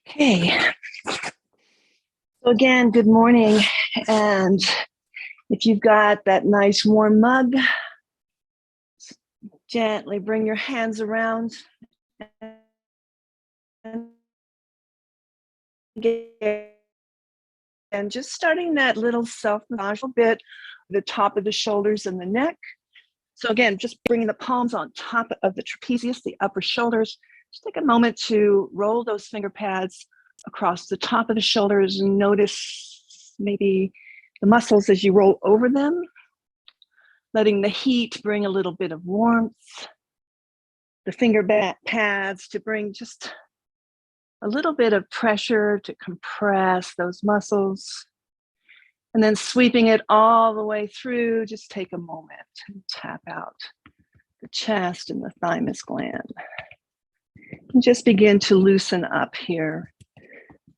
Okay. So again, good morning. And if you've got that nice warm mug, gently bring your hands around and just starting that little self-massage a bit, the top of the shoulders and the neck. So again, just bringing the palms on top of the trapezius, the upper shoulders. Just take a moment to roll those finger pads across the top of the shoulders and notice maybe the muscles as you roll over them, letting the heat bring a little bit of warmth, the finger pads to bring just a little bit of pressure to compress those muscles. And then sweeping it all the way through, just take a moment and tap out the chest and the thymus gland. And just begin to loosen up here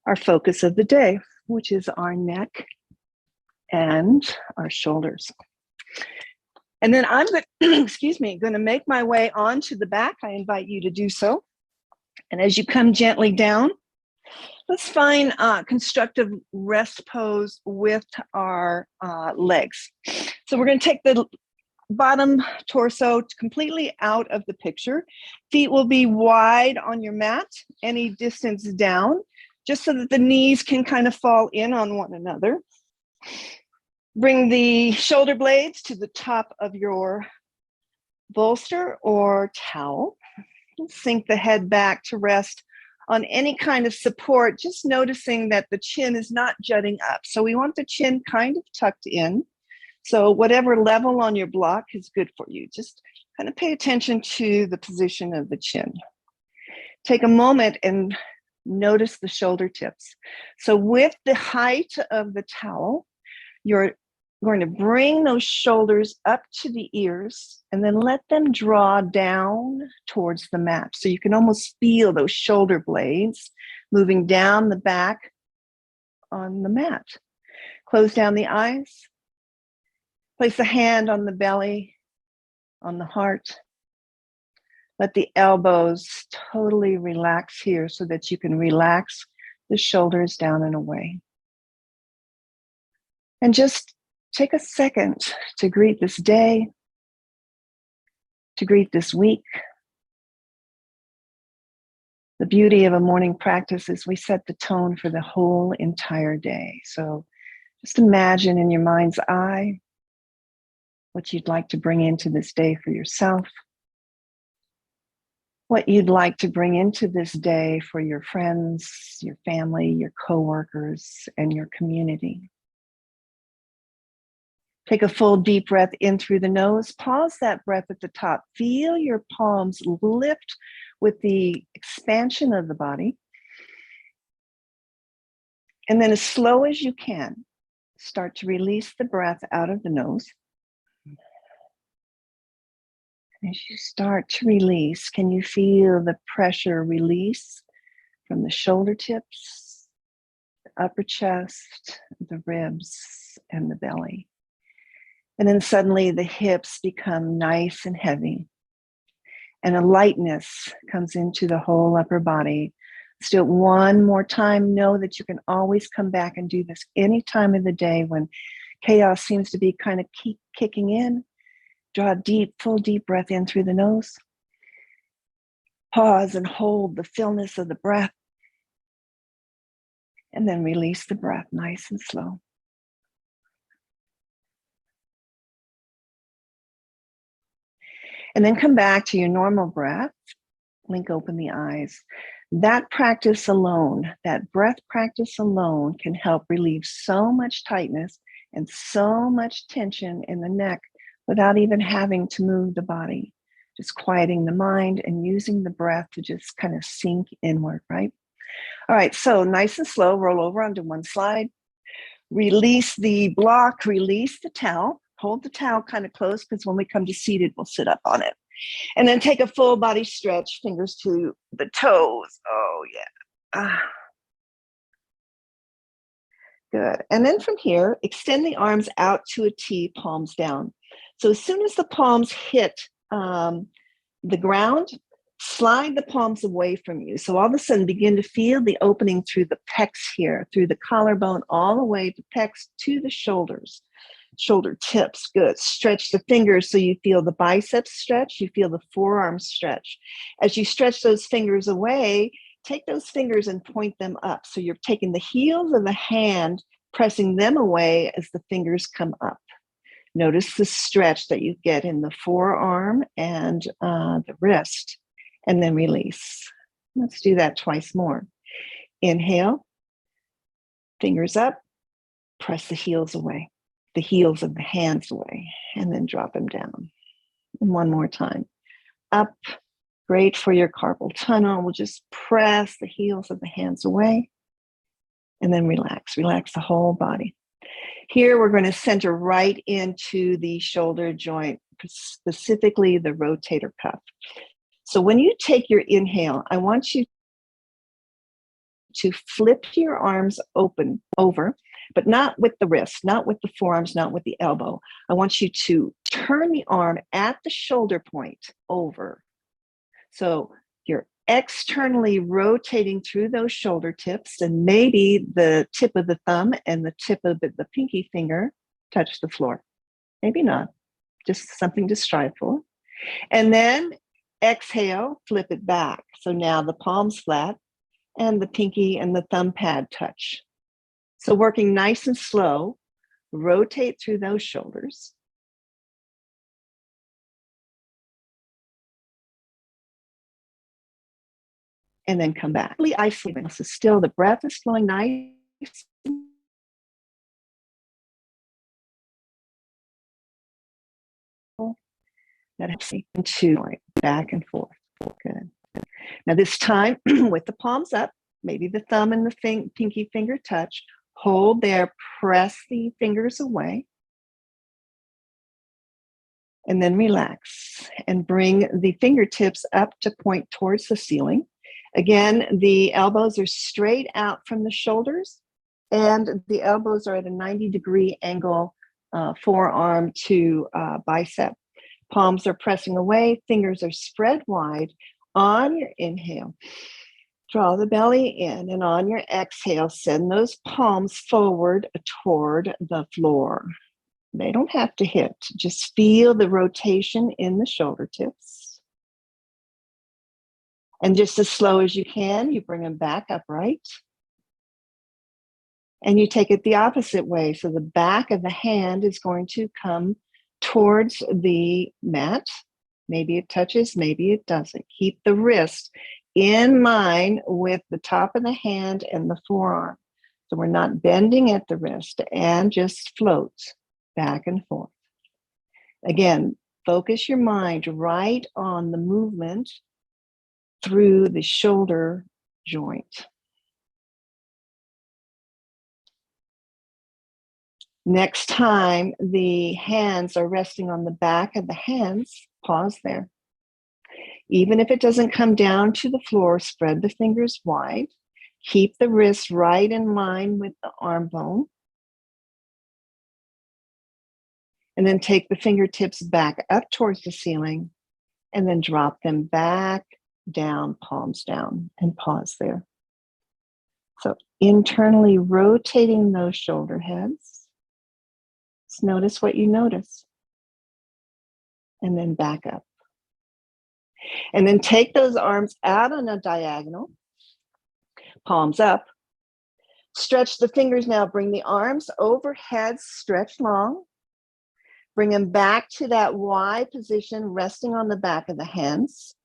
our focus of the day, which is our neck and our shoulders. And then I'm going to make my way onto the back. I invite you to do so. And as you come gently down, let's find constructive rest pose with our legs. So we're going to take the bottom torso completely out of the picture. Feet will be wide on your mat, any distance down, just so that the knees can kind of fall in on one another. Bring the shoulder blades to the top of your bolster or towel. Sink the head back to rest on any kind of support, just noticing that the chin is not jutting up. So we want the chin kind of tucked in. So whatever level on your block is good for you. Just kind of pay attention to the position of the chin. Take a moment and notice the shoulder tips. So with the height of the towel, you're going to bring those shoulders up to the ears and then let them draw down towards the mat. So you can almost feel those shoulder blades moving down the back on the mat. Close down the eyes. Place a hand on the belly, on the heart. Let the elbows totally relax here so that you can relax the shoulders down and away. And just take a second to greet this day, to greet this week. The beauty of a morning practice is we set the tone for the whole entire day. So just imagine in your mind's eye what you'd like to bring into this day for yourself, what you'd like to bring into this day for your friends, your family, your coworkers, and your community. Take a full deep breath in through the nose. Pause that breath at the top. Feel your palms lift with the expansion of the body. And then as slow as you can, start to release the breath out of the nose. As you start to release, can you feel the pressure release from the shoulder tips, the upper chest, the ribs, and the belly? And then suddenly the hips become nice and heavy, and a lightness comes into the whole upper body. Let's do it one more time. Know that you can always come back and do this any time of the day when chaos seems to be kind of kicking in. Draw a deep, full deep breath in through the nose. Pause and hold the fullness of the breath. And then release the breath nice and slow. And then come back to your normal breath. Blink open the eyes. That practice alone, that breath practice alone can help relieve so much tightness and so much tension in the neck without even having to move the body. Just quieting the mind and using the breath to just kind of sink inward, right? All right, so nice and slow, roll over onto one side. Release the block, release the towel. Hold the towel kind of close because when we come to seated, we'll sit up on it. And then take a full body stretch, fingers to the toes. Oh, yeah. Good. And then from here, extend the arms out to a T, palms down. So as soon as the palms hit the ground, Slide the palms away from you. So all of a sudden begin to feel the opening through the pecs here, through the collarbone, all the way to pecs to the shoulders, shoulder tips. Good. Stretch the fingers so you feel the biceps stretch, you feel the forearms stretch. As you stretch those fingers away, take those fingers and point them up. So you're taking the heels of the hand, pressing them away as the fingers come up. Notice the stretch that you get in the forearm and the wrist, and then release. Let's do that twice more. Inhale, fingers up, press the heels away, the heels of the hands away, and then drop them down. And one more time. Up, great for your carpal tunnel. We'll just press the heels of the hands away, and then relax. Relax the whole body. Here, we're going to center right into the shoulder joint, specifically the rotator cuff. So when you take your inhale, I want you to flip your arms open over, but not with the wrist, not with the forearms, not with the elbow. I want you to turn the arm at the shoulder point over. So you're externally rotating through those shoulder tips, and maybe the tip of the thumb and the tip of the pinky finger touch the floor. Maybe not, just something to strive for. And then exhale, flip it back. So now the palm's flat and the pinky and the thumb pad touch. So working nice and slow, rotate through those shoulders. And then come back. Really isolating. So still the breath is flowing nice. That helps me to back and forth. Good. Now this time with the palms up, maybe the thumb and the pinky finger touch. Hold there, press the fingers away. And then relax and bring the fingertips up to point towards the ceiling. Again, the elbows are straight out from the shoulders, and the elbows are at a 90-degree angle, forearm to bicep. Palms are pressing away, fingers are spread wide. On your inhale, draw the belly in, and on your exhale, send those palms forward toward the floor. They don't have to hit, just feel the rotation in the shoulder tips. And just as slow as you can, you bring them back upright. And you take it the opposite way. So the back of the hand is going to come towards the mat. Maybe it touches, maybe it doesn't. Keep the wrist in line with the top of the hand and the forearm. So we're not bending at the wrist, and just float back and forth. Again, focus your mind right on the movement through the shoulder joint. Next time the hands are resting on the back of the hands, pause there. Even if it doesn't come down to the floor, spread the fingers wide. Keep the wrists right in line with the arm bone. And then take the fingertips back up towards the ceiling, and then drop them back down, palms down, and pause there. So internally rotating those shoulder heads. Just notice what you notice. And then back up. And then take those arms out on a diagonal, palms up. Stretch the fingers now, bring the arms overhead, stretch long. Bring them back to that Y position, resting on the back of the hands.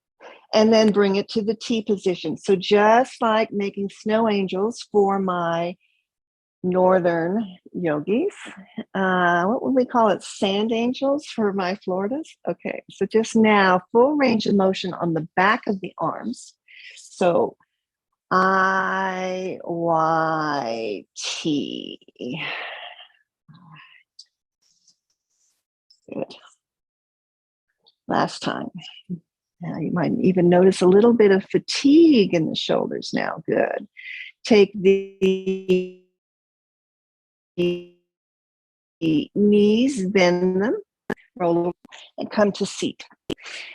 And then bring it to the T position. So just like making snow angels for my northern yogis, what would we call it? Sand angels for my Floridas? Okay, so just now, full range of motion on the back of the arms. So I, Y, T. Good. Last time. Now you might even notice a little bit of fatigue in the shoulders now. Good. Take the knees, bend them, Roll over and come to seat.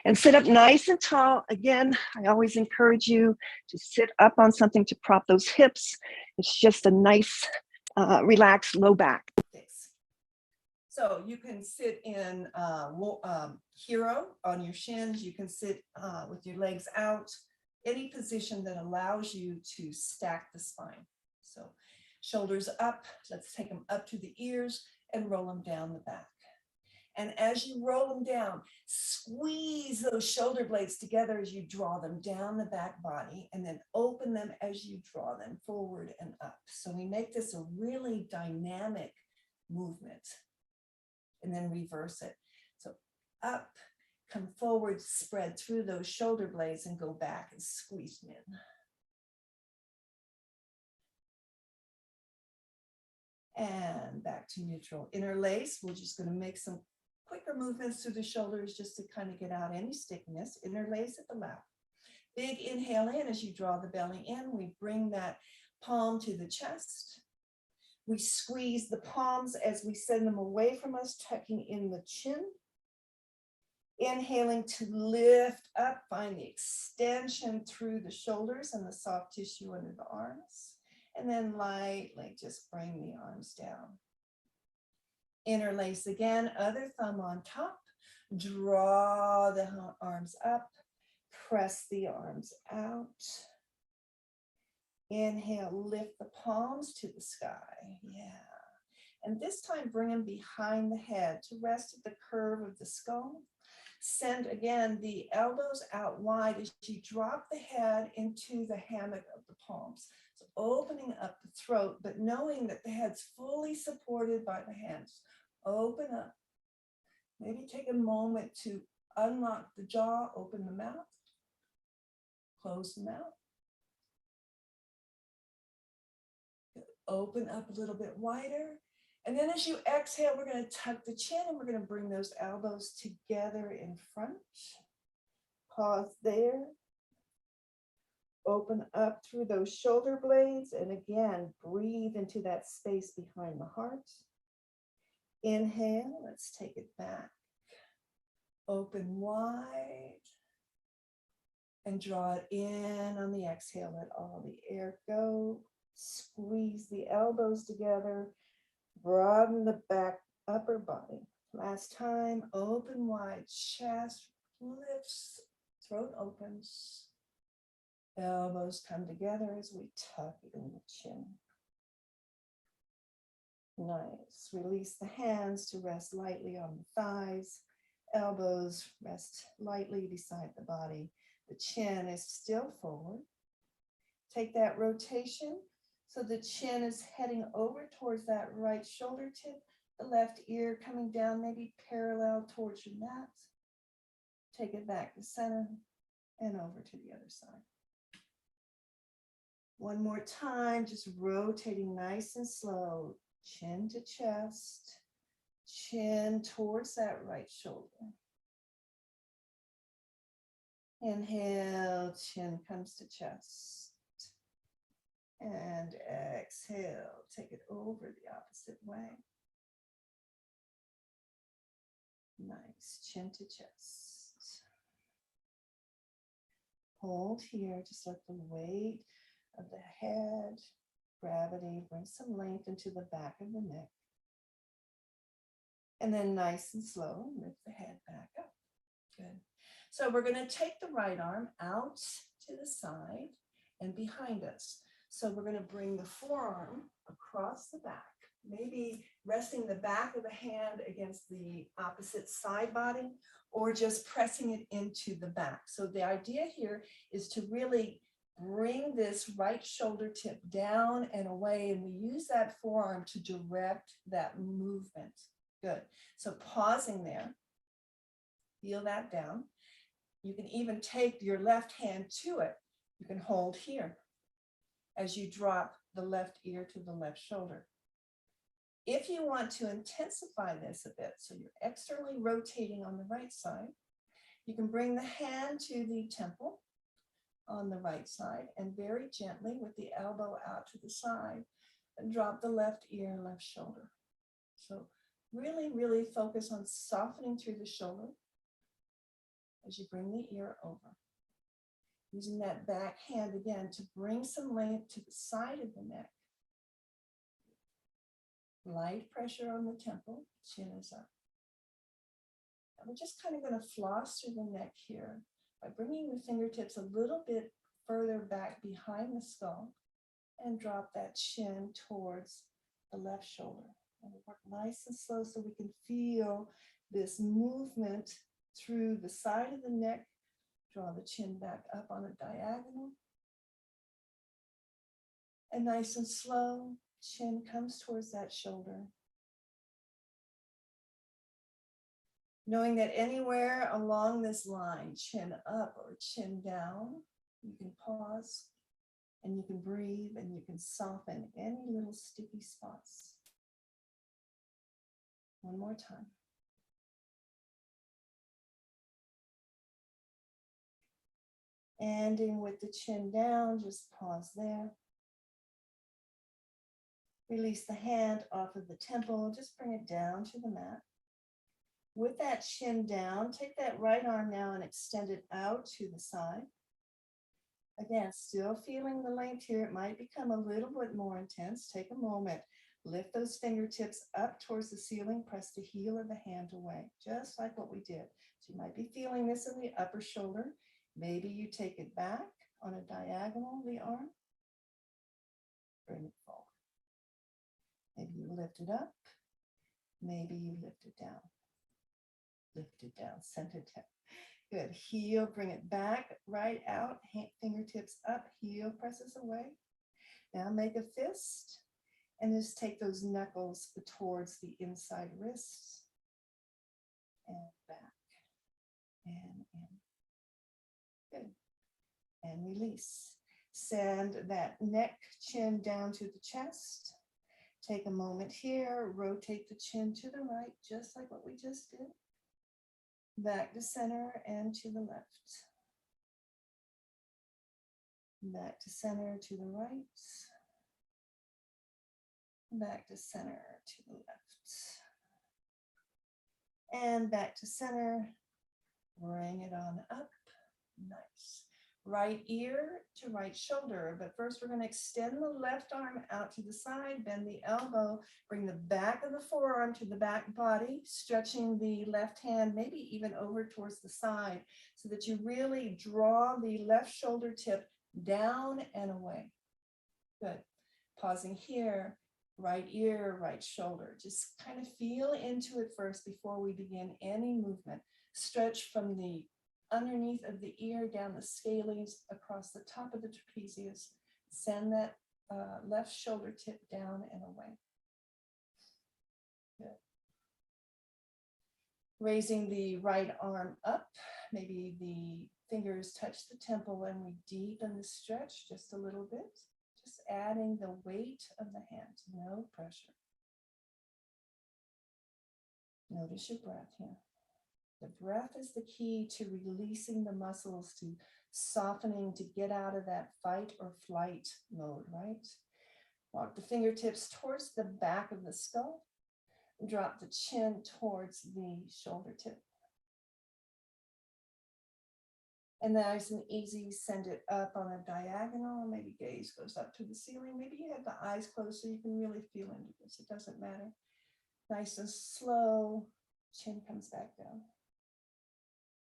And sit up nice and tall. Again, I always encourage you to sit up on something to prop those hips. It's just a nice, relaxed low back. So you can sit in hero on your shins. You can sit with your legs out, any position that allows you to stack the spine. So shoulders up, let's take them up to the ears and roll them down the back. And as you roll them down, squeeze those shoulder blades together as you draw them down the back body, and then open them as you draw them forward and up. So we make this a really dynamic movement. And then reverse it. So up, come forward, spread through those shoulder blades and go back and squeeze them in. And back to neutral. Interlace, we're just going to make some quicker movements through the shoulders just to kind of get out any stickiness. Interlace at the left. Big inhale in as you draw the belly in. We bring that palm to the chest. We squeeze the palms as we send them away from us, tucking in the chin. Inhaling to lift up, find the extension through the shoulders and the soft tissue under the arms. And then lightly just bring the arms down. Interlace again, other thumb on top. Draw the arms up, press the arms out. Inhale, lift the palms to the sky. Yeah. And this time, bring them behind the head to rest at the curve of the skull. Send again the elbows out wide as you drop the head into the hammock of the palms. So opening up the throat, but knowing that the head's fully supported by the hands. Open up. Maybe take a moment to unlock the jaw, open the mouth, close the mouth. Open up a little bit wider. And then as you exhale, we're going to tuck the chin and we're going to bring those elbows together in front. Pause there. Open up through those shoulder blades. And again, breathe into that space behind the heart. Inhale, let's take it back. Open wide. And draw it in on the exhale. Let all the air go. Squeeze the elbows together, broaden the back upper body. Last time, open wide, chest lifts, throat opens. Elbows come together as we tuck in the chin. Nice. Release the hands to rest lightly on the thighs. Elbows rest lightly beside the body. The chin is still forward. Take that rotation. So the chin is heading over towards that right shoulder tip, the left ear coming down, maybe parallel towards your mat. Take it back to center and over to the other side. One more time, just rotating nice and slow, chin to chest, chin towards that right shoulder. Inhale, chin comes to chest. And exhale, take it over the opposite way. Nice, chin to chest. Hold here, just let the weight of the head, gravity, bring some length into the back of the neck. And then nice and slow, lift the head back up. Good. So we're going to take the right arm out to the side and behind us. So we're going to bring the forearm across the back, maybe resting the back of the hand against the opposite side body, or just pressing it into the back. So the idea here is to really bring this right shoulder tip down and away, and we use that forearm to direct that movement. Good. So pausing there, feel that down. You can even take your left hand to it. You can hold here as you drop the left ear to the left shoulder. If you want to intensify this a bit, so you're externally rotating on the right side, you can bring the hand to the temple on the right side and very gently with the elbow out to the side and drop the left ear, left shoulder. So Really, really focus on softening through the shoulder as you bring the ear over. Using that back hand again to bring some length to the side of the neck. Light pressure on the temple, chin is up. And we're just kind of going to floss through the neck here by bringing the fingertips a little bit further back behind the skull and drop that chin towards the left shoulder. And we work nice and slow so we can feel this movement through the side of the neck. Draw the chin back up on a diagonal. And nice and slow, chin comes towards that shoulder. Knowing that anywhere along this line, chin up or chin down, you can pause and you can breathe and you can soften any little sticky spots. One more time. Ending with the chin down, just pause there. Release the hand off of the temple, just bring it down to the mat. With that chin down, take that right arm now and extend it out to the side. Again, still feeling the length here. It might become a little bit more intense. Take a moment. Lift those fingertips up towards the ceiling. Press the heel of the hand away, just like what we did. So you might be feeling this in the upper shoulder. Maybe you take it back on a diagonal of the arm. Bring it forward. Maybe you lift it up. Maybe you lift it down. Lift it down, send it down. Good, heel, bring it back, right out, fingertips up, heel presses away. Now make a fist and just take those knuckles towards the inside wrists and back and in. Good, and release. Send that neck, chin down to the chest. Take a moment here, rotate the chin to the right, just like what we just did. Back to center and to the left. Back to center to the right. Back to center to the left. And back to center. Bring it on up. Nice. Right ear to right shoulder. But first we're going to extend the left arm out to the side, bend the elbow, bring the back of the forearm to the back body, stretching the left hand maybe even over towards the side so that you really draw the left shoulder tip down and away. Good. Pausing here, right ear, right shoulder. Just kind of feel into it first before we begin any movement. Stretch from the underneath of the ear, down the scalenes, across the top of the trapezius. Send that left shoulder tip down and away. Good. Raising the right arm up, maybe the fingers touch the temple and we deepen the stretch just a little bit. Just adding the weight of the hand, no pressure. Notice your breath here. The breath is the key to releasing the muscles, to softening, to get out of that fight or flight mode, right? Walk the fingertips towards the back of the skull. Drop the chin towards the shoulder tip. And nice and easy, send it up on a diagonal. Maybe gaze goes up to the ceiling. Maybe you have the eyes closed so you can really feel into this. It doesn't matter. Nice and slow, chin comes back down.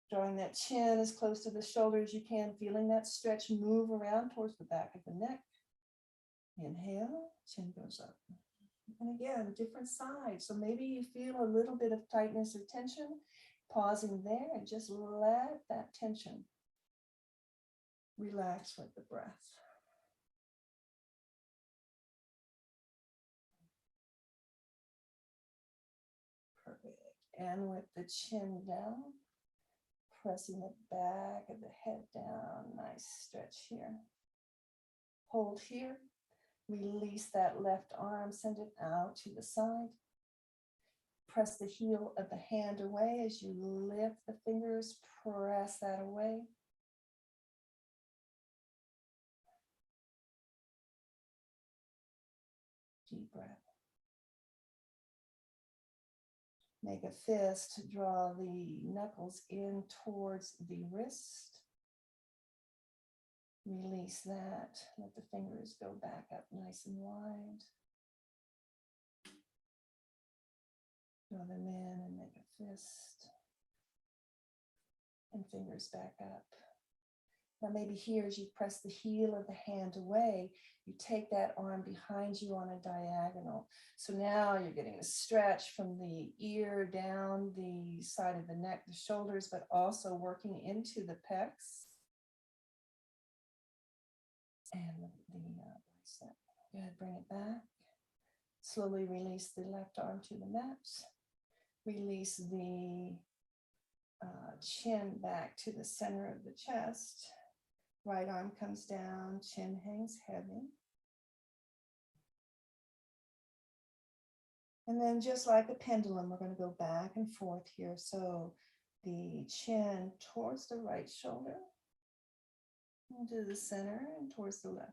Drawing that chin as close to the shoulder as you can, feeling that stretch move around towards the back of the neck. Inhale, chin goes up. And again, different sides. So maybe you feel a little bit of tightness or tension. Pausing there and just let that tension relax with the breath. Perfect. And with the chin down, pressing the back of the head down. Nice stretch here. Hold here. Release that left arm, send it out to the side. Press the heel of the hand away as you lift the fingers, press that away. Deep breath. Make a fist, draw the knuckles in towards the wrist. Release that, let the fingers go back up nice and wide. Draw them in and make a fist. And fingers back up. Now maybe here as you press the heel of the hand away, you take that arm behind you on a diagonal. So now you're getting a stretch from the ear down the side of the neck, the shoulders, but also working into the pecs. And the bicep. Good, bring it back. Slowly release the left arm to the mat. Release the chin back to the center of the chest. Right arm comes down, chin hangs heavy. And then just like a pendulum, we're going to go back and forth here. So the chin towards the right shoulder, into the center and towards the left.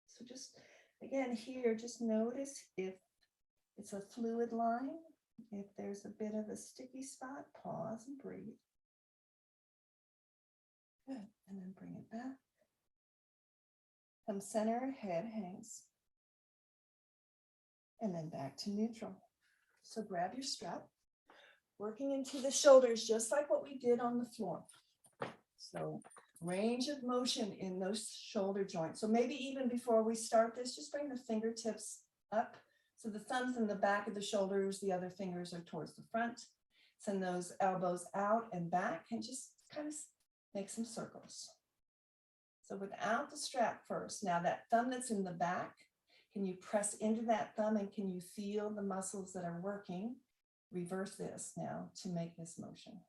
So just again here, just notice if it's a fluid line, if there's a bit of a sticky spot, pause and breathe. Good, and then bring it back. Come center, head hangs. And then back to neutral. So grab your strap, working into the shoulders, just like what we did on the floor. So range of motion in those shoulder joints. So maybe even before we start this, just bring the fingertips up. So the thumbs in the back of the shoulders, the other fingers are towards the front. Send those elbows out and back and just kind of make some circles. So without the strap first, now that thumb that's in the back, can you press into that thumb and can you feel the muscles that are working? Reverse this now to make this motion.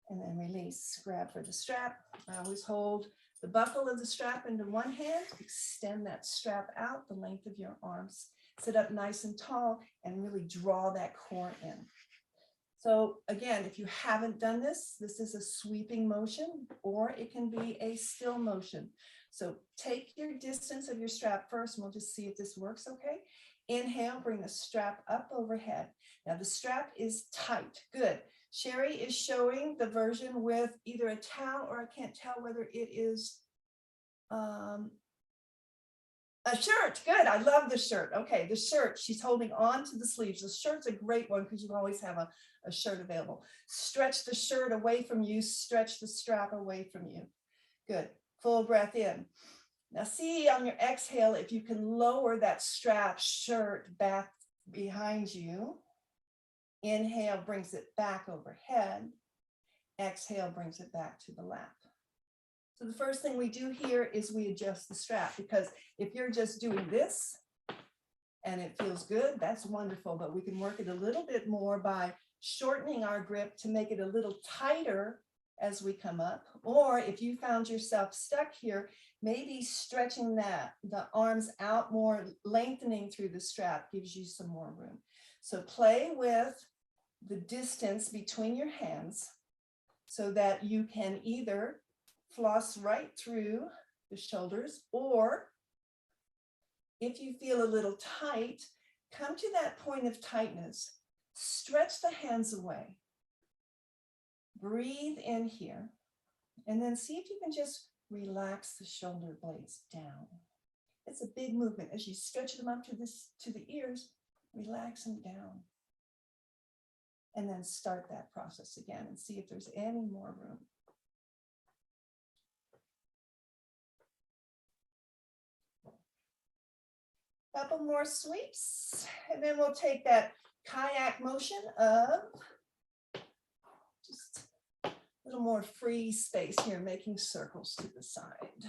And then release, grab for the strap. I always hold the buckle of the strap into one hand, extend that strap out the length of your arms. Sit up nice and tall and really draw that core in. So again, if you haven't done this, this is a sweeping motion, or it can be a still motion. So take your distance of your strap first, and we'll just see if this works okay. Inhale, bring the strap up overhead. Now the strap is tight, good. Sherry is showing the version with either a towel or I can't tell whether it is a shirt. Good. I love the shirt. Okay. The shirt, she's holding on to the sleeves. The shirt's a great one because you always have a shirt available. Stretch the shirt away from you. Stretch the strap away from you. Good. Full breath in. Now see on your exhale if you can lower that strap shirt back behind you. Inhale brings it back overhead. Exhale brings it back to the lap. So the first thing we do here is we adjust the strap, because if you're just doing this and it feels good, that's wonderful, but we can work it a little bit more by shortening our grip to make it a little tighter as we come up. Or if you found yourself stuck here, maybe stretching the arms out more, lengthening through the strap gives you some more room. So play with the distance between your hands so that you can either floss right through the shoulders, or if you feel a little tight, come to that point of tightness, stretch the hands away, breathe in here, and then see if you can just relax the shoulder blades down. It's a big movement. As you stretch them up to the ears, relax them down. And then start that process again and see if there's any more room. Couple more sweeps, and then we'll take that kayak motion of just a little more free space here, making circles to the side.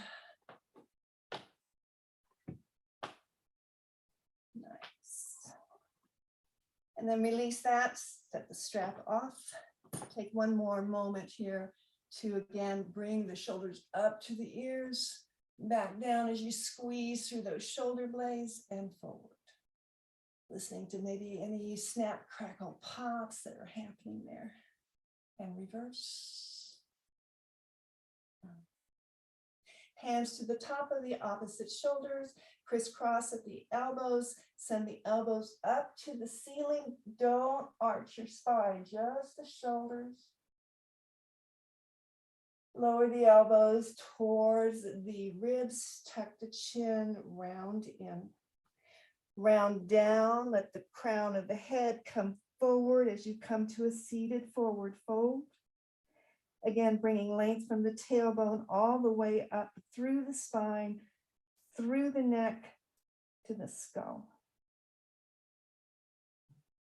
Nice. And then release that, set the strap off. Take one more moment here to again bring the shoulders up to the ears. Back down as you squeeze through those shoulder blades and forward. Listening to maybe any snap, crackle, pops that are happening there. And reverse. Hands to the top of the opposite shoulders, crisscross at the elbows, send the elbows up to the ceiling. Don't arch your spine, just the shoulders. Lower the elbows towards the ribs, tuck the chin, round in. Round down, let the crown of the head come forward as you come to a seated forward fold. Again, bringing length from the tailbone all the way up through the spine, through the neck to the skull.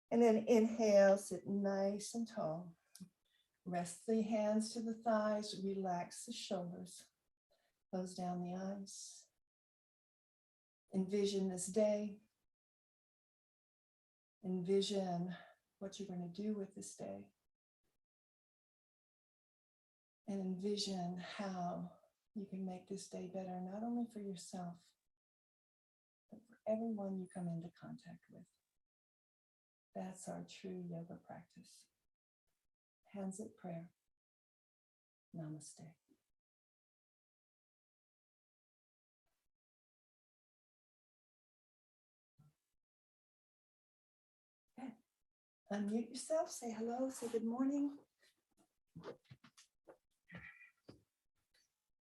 And then inhale, sit nice and tall. Rest the hands to the thighs, relax the shoulders, close down the eyes. Envision this day. Envision what you're going to do with this day. And envision how you can make this day better, not only for yourself, but for everyone you come into contact with. That's our true yoga practice. Hands at prayer. Namaste. Okay. Unmute yourself, say hello, say good morning.